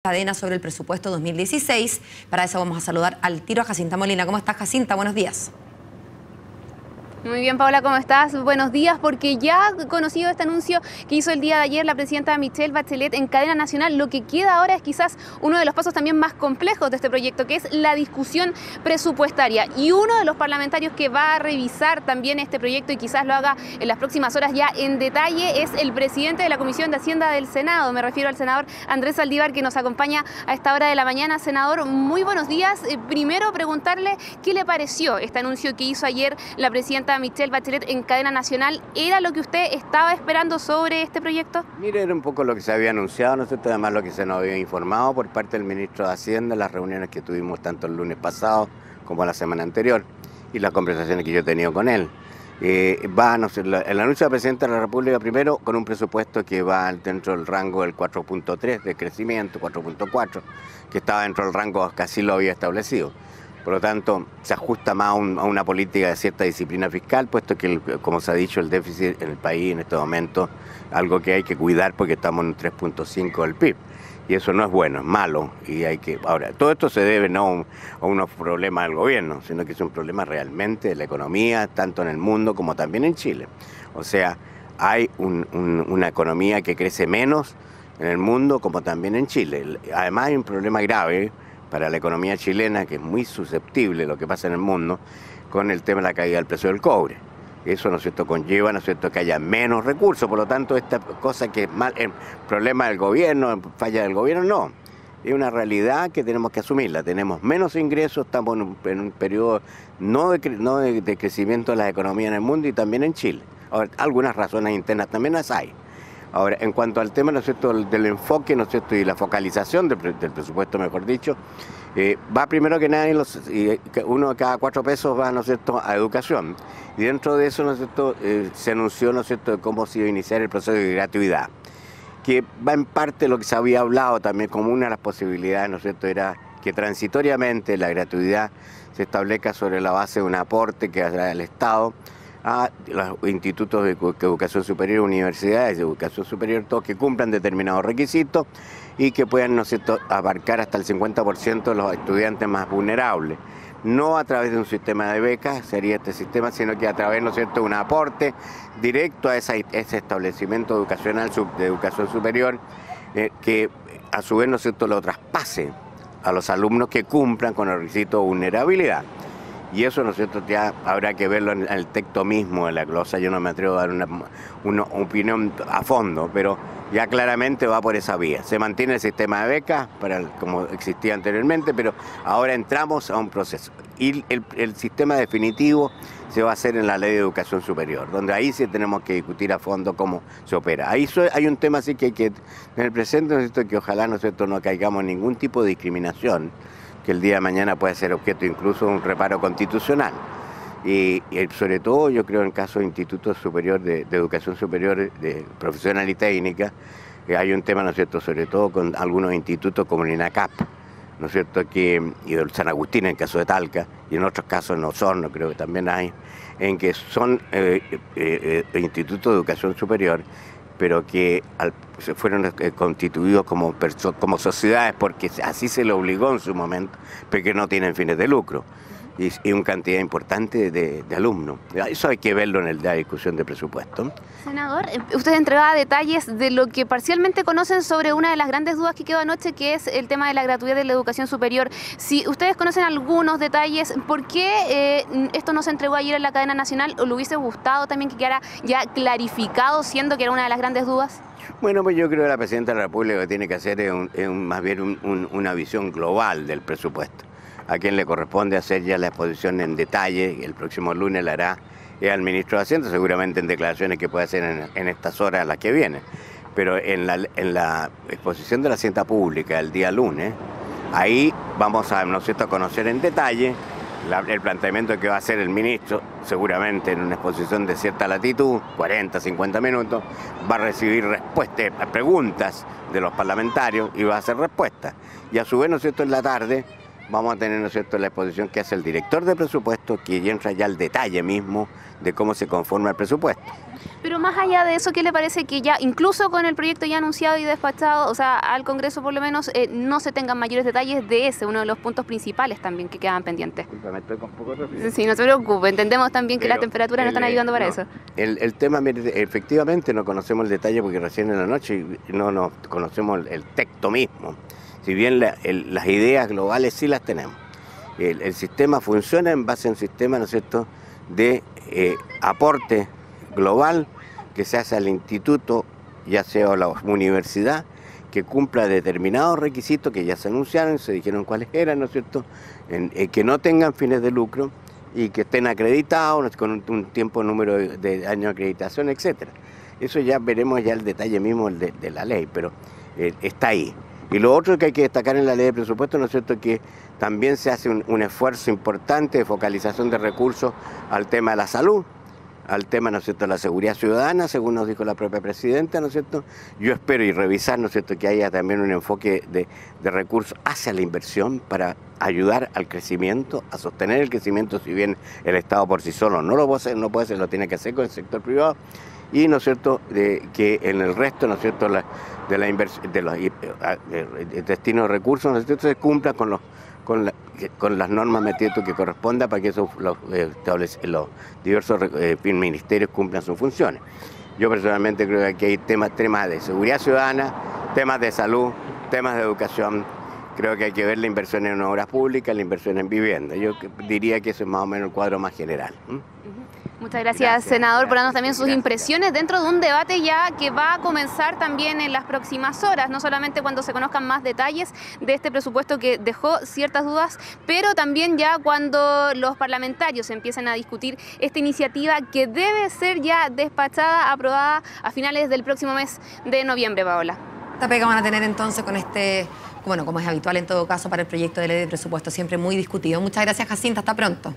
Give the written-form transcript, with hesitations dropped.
Cadena sobre el presupuesto 2016. Para eso vamos a saludar al tiro a Jacinta Molina. ¿Cómo estás, Jacinta? Buenos días. Muy bien, Paola, ¿cómo estás? Buenos días, porque ya ha conocido este anuncio que hizo el día de ayer la presidenta Michelle Bachelet en cadena nacional. Lo que queda ahora es quizás uno de los pasos también más complejos de este proyecto, que es la discusión presupuestaria. Y uno de los parlamentarios que va a revisar también este proyecto y quizás lo haga en las próximas horas ya en detalle es el presidente de la Comisión de Hacienda del Senado. Me refiero al senador Andrés Saldívar, que nos acompaña a esta hora de la mañana. Senador, muy buenos días. Primero preguntarle qué le pareció este anuncio que hizo ayer la presidenta Michelle Bachelet en cadena nacional. ¿Era lo que usted estaba esperando sobre este proyecto? Mire, era un poco lo que se había anunciado, ¿no es cierto? Además lo que se nos había informado por parte del ministro de Hacienda en las reuniones que tuvimos tanto el lunes pasado como la semana anterior y las conversaciones que yo he tenido con él. ¿No sé, el anuncio del presidente de la República primero con un presupuesto que va dentro del rango del 4.3 de crecimiento, 4.4, que estaba dentro del rango que así lo había establecido. Por lo tanto, se ajusta más a una política de cierta disciplina fiscal, puesto que, como se ha dicho, el déficit en el país en este momento es algo que hay que cuidar porque estamos en un 3.5 del PIB. Y eso no es bueno, es malo. Y hay que. Ahora, todo esto se debe no a unos problemas del gobierno, sino que es un problema realmente de la economía, tanto en el mundo como también en Chile. O sea, hay una economía que crece menos en el mundo como también en Chile. Además hay un problema grave para la economía chilena, que es muy susceptible a lo que pasa en el mundo, con el tema de la caída del precio del cobre. Eso, ¿no es cierto?, conlleva, ¿no es cierto?, que haya menos recursos. Por lo tanto, esta cosa que es mal, el problema del gobierno, falla del gobierno, no. Es una realidad que tenemos que asumirla. Tenemos menos ingresos, estamos en un periodo no de crecimiento de la economía en el mundo y también en Chile. Ahora, algunas razones internas también las hay. Ahora, en cuanto al tema, ¿no es cierto?, del enfoque, ¿no es cierto?, y la focalización del presupuesto, mejor dicho, va primero que nada, uno de cada 4 pesos va, ¿no es cierto?, a educación. Y dentro de eso, ¿no es cierto?, se anunció, ¿no es cierto?, de cómo se iba a iniciar el proceso de gratuidad, que va en parte lo que se había hablado también como una de las posibilidades, ¿no es cierto?, era que transitoriamente la gratuidad se establezca sobre la base de un aporte que hará el Estado a los institutos de educación superior, universidades de educación superior, todos que cumplan determinados requisitos y que puedan, ¿no es cierto?, abarcar hasta el 50% de los estudiantes más vulnerables. No a través de un sistema de becas, sería este sistema, sino que a través, ¿no es cierto?, de un aporte directo a ese establecimiento educacional de educación superior, que a su vez, ¿no es cierto?, lo traspase a los alumnos que cumplan con el requisito de vulnerabilidad. Y eso, ¿no es cierto?, ya habrá que verlo en el texto mismo de la glosa. Yo no me atrevo a dar una opinión a fondo, pero ya claramente va por esa vía. Se mantiene el sistema de becas como existía anteriormente, pero ahora entramos a un proceso. Y el sistema definitivo se va a hacer en la Ley de Educación Superior, donde ahí sí tenemos que discutir a fondo cómo se opera. Ahí hay un tema así que hay que tener presente, ¿no es cierto?, que ojalá, ¿no es cierto?, no caigamos en ningún tipo de discriminación, que el día de mañana puede ser objeto incluso de un reparo constitucional. Y sobre todo yo creo en el caso de institutos superiores de educación superior de profesional y técnica, hay un tema, ¿no es cierto?, sobre todo con algunos institutos como el INACAP, ¿no es cierto?, y del San Agustín en el caso de Talca, y en otros casos en Osorno creo que también hay, en que son institutos de educación superior, pero que se fueron constituidos como sociedades porque así se le obligó en su momento, pero que no tienen fines de lucro. Y una cantidad importante de alumnos. Eso hay que verlo en la discusión de presupuesto. Senador, usted entregaba detalles de lo que parcialmente conocen sobre una de las grandes dudas que quedó anoche, que es el tema de la gratuidad de la educación superior. Si ustedes conocen algunos detalles, ¿por qué esto no se entregó ayer en la cadena nacional? ¿O le hubiese gustado también que quedara ya clarificado, siendo que era una de las grandes dudas? Bueno, pues yo creo que la presidenta de la República lo que tiene que hacer es más bien una visión global del presupuesto. A quien le corresponde hacer ya la exposición en detalle, y el próximo lunes la hará al ministro de Hacienda, seguramente en declaraciones que puede hacer en estas horas a las que vienen. Pero en la exposición de la Hacienda Pública el día lunes, ahí vamos a, ¿no es cierto?, a conocer en detalle el planteamiento que va a hacer el ministro, seguramente en una exposición de cierta latitud, 40, 50 minutos, va a recibir respuestas, preguntas de los parlamentarios y va a hacer respuestas. Y a su vez, ¿no es cierto?, en la tarde vamos a tener, ¿no es cierto?, la exposición que hace el director de presupuesto, que ya entra ya al detalle mismo de cómo se conforma el presupuesto. Pero más allá de eso, ¿qué le parece que ya, incluso con el proyecto ya anunciado y despachado, o sea, al Congreso por lo menos, no se tengan mayores detalles de ese, uno de los puntos principales también que quedaban pendientes? Disculpa, me estoy con poco rápido. Sí, no se preocupe, entendemos también que las temperaturas no están ayudando para eso. El tema, mire, efectivamente no conocemos el detalle porque recién en la noche no conocemos el texto mismo. Si bien las ideas globales sí las tenemos. El sistema funciona en base a un sistema, ¿no es cierto?, de aporte global que se hace al instituto, ya sea a la universidad, que cumpla determinados requisitos que ya se anunciaron, se dijeron cuáles eran, ¿no es cierto?, que no tengan fines de lucro y que estén acreditados con un tiempo, número de años de acreditación, etcétera. Eso ya veremos ya el detalle mismo de la ley, pero está ahí. Y lo otro que hay que destacar en la ley de presupuesto, ¿no es cierto?, que también se hace un esfuerzo importante de focalización de recursos al tema de la salud, al tema, ¿no es cierto?, de la seguridad ciudadana, según nos dijo la propia presidenta, ¿no es cierto? Yo espero y revisar, ¿no es cierto?, que haya también un enfoque de recursos hacia la inversión para ayudar al crecimiento, a sostener el crecimiento, si bien el Estado por sí solo no lo puede hacer, lo tiene que hacer con el sector privado, y, ¿no es cierto?, que en el resto, ¿no es cierto?, de la inversión, de los destinos de recursos, ¿no es cierto?, se cumpla con las normas que corresponda para que los diversos ministerios cumplan sus funciones. Yo personalmente creo que aquí hay temas de seguridad ciudadana, temas de salud, temas de educación. Creo que hay que ver la inversión en obras públicas, la inversión en vivienda. Yo diría que eso es más o menos el cuadro más general. Muchas gracias, senador, por darnos también sus impresiones dentro de un debate ya que va a comenzar también en las próximas horas, no solamente cuando se conozcan más detalles de este presupuesto que dejó ciertas dudas, pero también ya cuando los parlamentarios empiecen a discutir esta iniciativa que debe ser ya despachada, aprobada a finales del próximo mes de noviembre, Paola. Esta pega van a tener entonces con bueno, como es habitual en todo caso para el proyecto de ley de presupuesto, siempre muy discutido. Muchas gracias, Jacinta, hasta pronto.